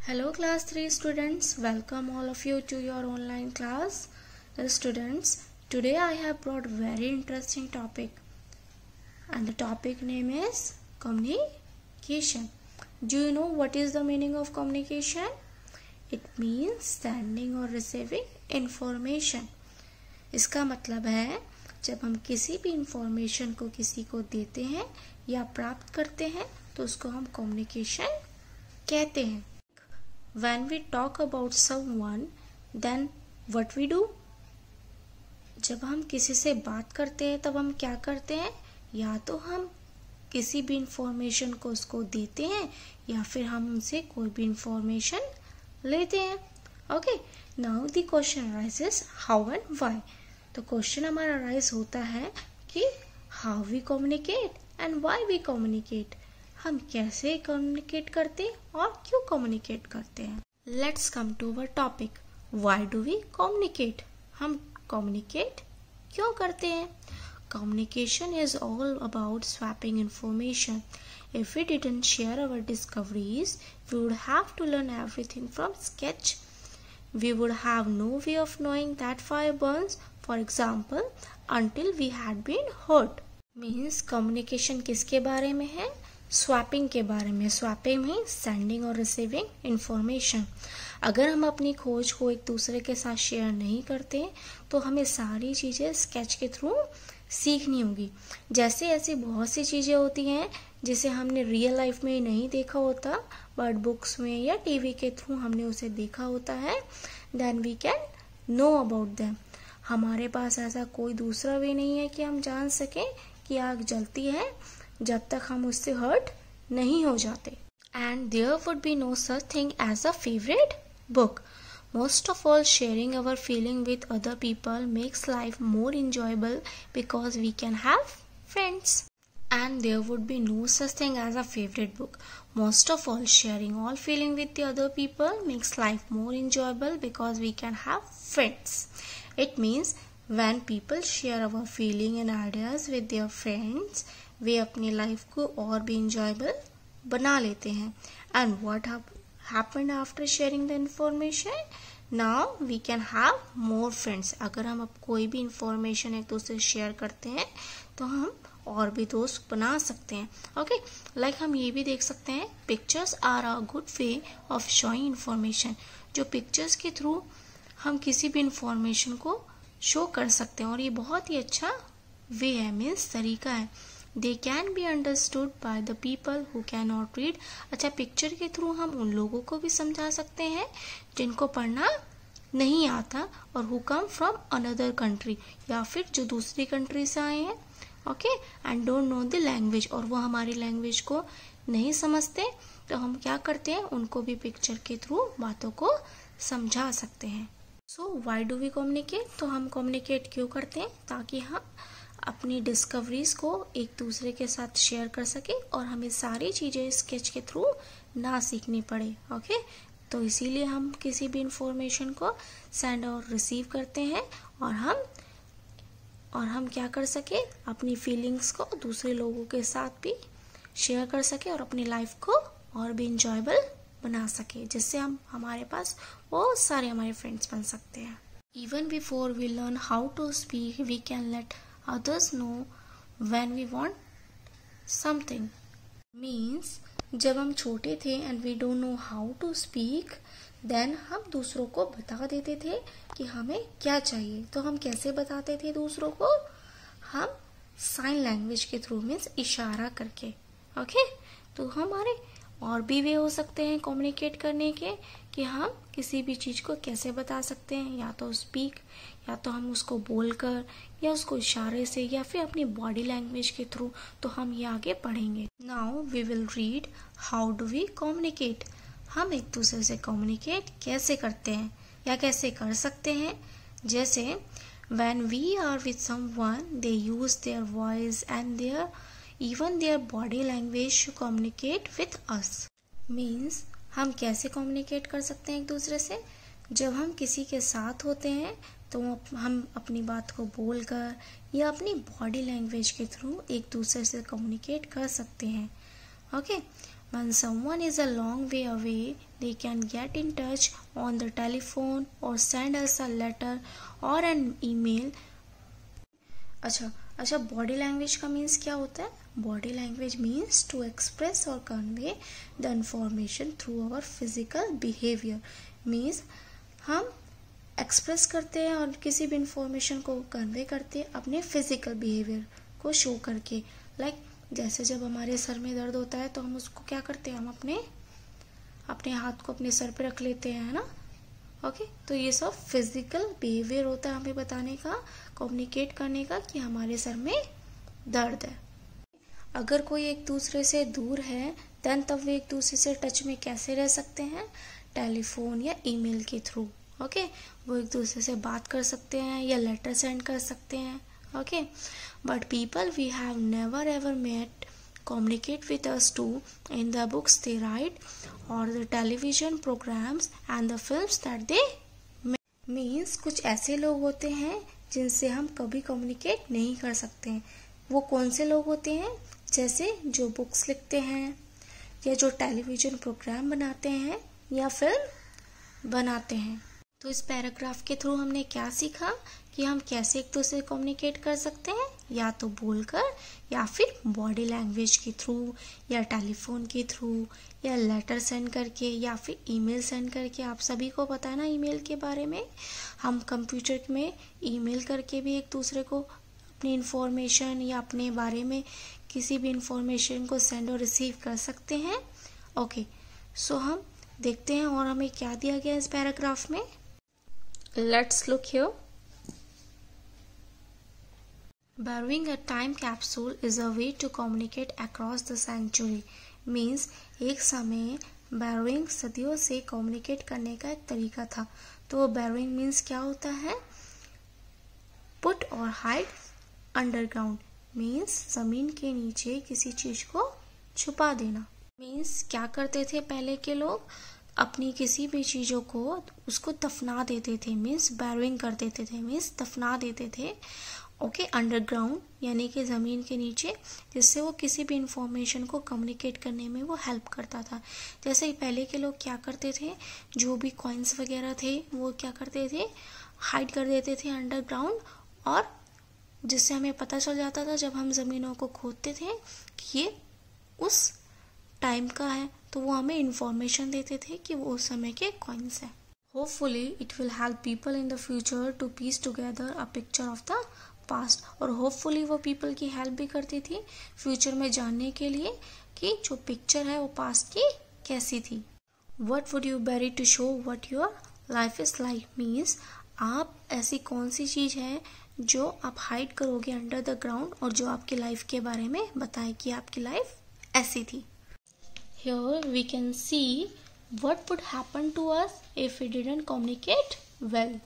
Hello class 3 students, welcome all of you to your online class. Students, today I have brought very interesting topic and the topic name is communication. Do you know what is the meaning of communication? It means sending or receiving information. इसका मतलब है जब हम किसी भी information को किसी को देते हैं या प्राप्त करते हैं तो उसको हम कम्युनिकेशन कहते हैं. When we talk about someone, then what we do? जब हम किसी से बात करते हैं तब हम क्या करते हैं? या तो हम किसी भी इंफॉर्मेशन को उसको देते हैं या फिर हम उनसे कोई भी इंफॉर्मेशन लेते हैं. Okay, now the question arises how and why. तो क्वेश्चन हमारा अराइज होता है कि how we communicate and why we communicate. हम कैसे कम्युनिकेट करते हैं और क्यों कम्युनिकेट करते हैं. Let's come to our topic. Why do we communicate. हम कम्युनिकेट क्यों करते हैं. Communication is all about swapping information. If we didn't share our discoveries we would have to learn everything from scratch. We would have no way of knowing that fire burns, for example, until we had been hurt. Means communication किसके बारे में है. Swapping के बारे में. Swapping में sending और receiving information. अगर हम अपनी खोज को एक दूसरे के साथ शेयर नहीं करते तो हमें सारी चीज़ें स्केच के थ्रू सीखनी होगी. जैसे ऐसी बहुत सी चीज़ें होती हैं जिसे हमने रियल लाइफ में नहीं देखा होता बट बुक्स में या टीवी के थ्रू हमने उसे देखा होता है. Then we can know about them. हमारे पास ऐसा कोई दूसरा वे नहीं है कि हम जान सकें कि आग जलती है जब तक हम उससे हर्ट नहीं हो जाते. And there would be no such thing as a favourite book. Most of all, sharing our feeling with other people makes life more enjoyable because we can have friends. And there would be no such thing as a favorite book. Most of all, sharing all feeling with the other people makes life more enjoyable because we can have friends. It means when people share our feeling and ideas with their friends, वे अपनी life को और भी enjoyable बना लेते हैं. And what happened after sharing the information? Now we can have more friends. अगर हम अब कोई भी इंफॉर्मेशन एक दूसरे शेयर करते हैं तो हम और भी दोस्त बना सकते हैं. ओके, लाइक हम ये भी देख सकते हैं pictures are a good way of showing information. जो पिक्चर्स के थ्रू हम किसी भी इंफॉर्मेशन को शो कर सकते हैं और ये बहुत ही अच्छा वे है, मीन्स तरीका है. They can be understood by the people who cannot read. अच्छा, पिक्चर के थ्रू हम उन लोगों को भी समझा सकते हैं जिनको पढ़ना नहीं आता और who come from another country, या फिर जो दूसरी कंट्री से आए हैं. Okay, and don't know the language, और वो हमारी लैंग्वेज को नहीं समझते तो हम क्या करते हैं उनको भी पिक्चर के थ्रू बातों को समझा सकते हैं. So why do we communicate. तो हम कम्युनिकेट क्यों करते हैं ताकि हम अपनी डिस्कवरीज को एक दूसरे के साथ शेयर कर सके और हमें सारी चीज़ें स्केच के थ्रू ना सीखनी पड़े. ओके, तो इसीलिए हम किसी भी इंफॉर्मेशन को सेंड और रिसीव करते हैं और हम क्या कर सके अपनी फीलिंग्स को दूसरे लोगों के साथ भी शेयर कर सके और अपनी लाइफ को और भी इंजॉयबल बना सके, जिससे हम हमारे पास बहुत सारे हमारे फ्रेंड्स बन सकते हैं. Even before we learn how to speak we can let others know when we want something. Means जब हम छोटे थे and we don't know how to speak, then हम दूसरों को बता देते थे कि हमें क्या चाहिए. तो हम कैसे बताते थे दूसरों को. हम साइन लैंग्वेज के थ्रू, मीन्स इशारा करके. ओके, तो हमारे और भी वे हो सकते हैं कम्युनिकेट करने के कि हम किसी भी चीज़ को कैसे बता सकते हैं, या तो स्पीक, या तो हम उसको बोलकर, या उसको इशारे से, या फिर अपनी बॉडी लैंग्वेज के थ्रू. तो हम ये आगे पढ़ेंगे. Now we will read how do we communicate. हम एक दूसरे से कम्युनिकेट कैसे करते हैं या कैसे कर सकते हैं. जैसे when we are with someone they use their voice and even their body language to communicate with us. Means हम कैसे communicate कर सकते हैं एक दूसरे से. जब हम किसी के साथ होते हैं तो हम अपनी बात को बोलकर या अपनी बॉडी लैंग्वेज के थ्रू एक दूसरे से communicate कर सकते हैं. Okay, When someone is a long way away, they can get in touch on the telephone or send us a letter or an email. अच्छा बॉडी लैंग्वेज का मीन्स क्या होता है? Body language means to express और convey the information through our physical behaviour. Means हम express करते हैं और किसी भी इंफॉर्मेशन को कन्वे करते हैं अपने फिजिकल बिहेवियर को शो करके. लाइक जैसे जब हमारे सर में दर्द होता है तो हम उसको क्या करते हैं, हम अपने हाथ को अपने सर पे रख लेते हैं, है ना. ओके, तो ये सब फिजिकल बिहेवियर होता है हमें बताने का, कम्युनिकेट करने का कि हमारे सर में दर्द है. अगर कोई एक दूसरे से दूर है देन तब वे एक दूसरे से टच में कैसे रह सकते हैं? टेलीफोन या ईमेल के थ्रू. ओके, वो एक दूसरे से बात कर सकते हैं या लेटर सेंड कर सकते हैं. Okay, but people we have never ever met communicate with us too in the books they write or the television programs and the films that they make. Means कुछ ऐसे लोग होते हैं जिनसे हम कभी कम्युनिकेट नहीं कर सकते हैं. वो कौन से लोग होते हैं? जैसे जो बुक्स लिखते हैं या जो टेलीविजन प्रोग्राम बनाते हैं या फिल्म बनाते हैं. तो इस पैराग्राफ के थ्रू हमने क्या सीखा कि हम कैसे एक दूसरे से कम्युनिकेट कर सकते हैं, या तो बोलकर या फिर बॉडी लैंग्वेज के थ्रू या टेलीफोन के थ्रू या लेटर सेंड करके या फिर ईमेल सेंड करके. आप सभी को पता है ना ईमेल के बारे में. हम कंप्यूटर में ईमेल करके भी एक दूसरे को अपनी इंफॉर्मेशन या अपने बारे में किसी भी इंफॉर्मेशन को सेंड और रिसीव कर सकते हैं. ओके, सो हम देखते हैं और हमें क्या दिया गया इस पैराग्राफ में. Let's look here. Borrowing a time capsule is a way to communicate across the century. Means एक समय borrowing सदियों से communicate करने का एक तरीका था. तो borrowing means क्या होता है? Put or hide underground. Means जमीन के नीचे किसी चीज को छुपा देना. Means क्या करते थे पहले के लोग? अपनी किसी भी चीज़ों को उसको दफना देते थे. मीन्स borrowing कर देते थे, मीन्स दफना देते थे. ओके, अंडरग्राउंड यानी कि ज़मीन के नीचे, जिससे वो किसी भी इंफॉर्मेशन को कम्युनिकेट करने में वो हेल्प करता था. जैसे पहले के लोग क्या करते थे, जो भी कॉइन्स वगैरह थे वो क्या करते थे, हाइड कर देते थे अंडरग्राउंड, और जिससे हमें पता चल जाता था जब हम ज़मीनों को खोदते थे कि ये उस टाइम का है, तो वो हमें इंफॉर्मेशन देते थे कि वो उस समय के कॉइन्स हैं. Hopefully it will help people in the future to piece together a picture of the past. और होपफुली वो पीपल की हेल्प भी करती थी फ्यूचर में जानने के लिए कि जो पिक्चर है वो पास्ट की कैसी थी. What would you bury to show what your life is like. Means आप ऐसी कौन सी चीज़ है जो आप हाइड करोगे अंडर द ग्राउंड और जो आपकी लाइफ के बारे में बताए कि आपकी लाइफ ऐसी थी. Here we can see what would happen to us if we didn't communicate well.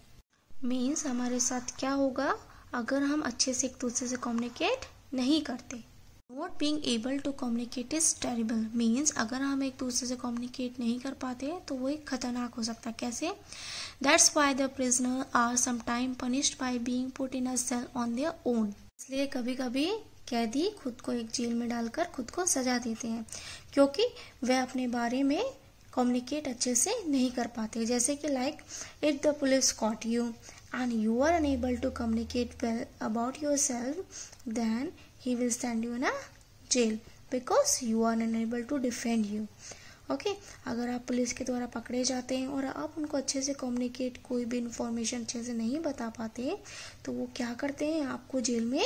Means हमारे साथ क्या होगा अगर हम अच्छे से एक दूसरे से कम्युनिकेट नहीं करते. Not being able to communicate is terrible. Means अगर हम एक दूसरे से कम्युनिकेट नहीं कर पाते तो वो एक खतरनाक हो सकता है. कैसे? That's why the prisoners are sometimes punished by being put in a cell on their own. इसलिए कभी कभी कैदी खुद को एक जेल में डालकर खुद को सजा देते हैं क्योंकि वह अपने बारे में कम्युनिकेट अच्छे से नहीं कर पाते. जैसे कि like if the police caught you and you are unable to communicate well about yourself, then he will send you in a jail because you are unable to defend you. Okay, अगर आप police के द्वारा पकड़े जाते हैं और आप उनको अच्छे से कम्युनिकेट कोई भी इंफॉर्मेशन अच्छे से नहीं बता पाते तो वो क्या करते हैं, आपको जेल में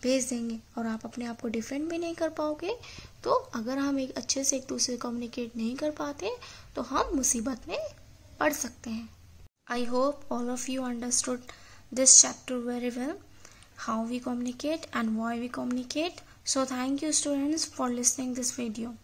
भेज देंगे और आप अपने आप को डिफेंड भी नहीं कर पाओगे. तो अगर हम एक अच्छे से एक दूसरे से कम्युनिकेट नहीं कर पाते तो हम मुसीबत में पड़ सकते हैं. I hope all of you understood this chapter very well, how we communicate and why we communicate. So thank you students for listening this video.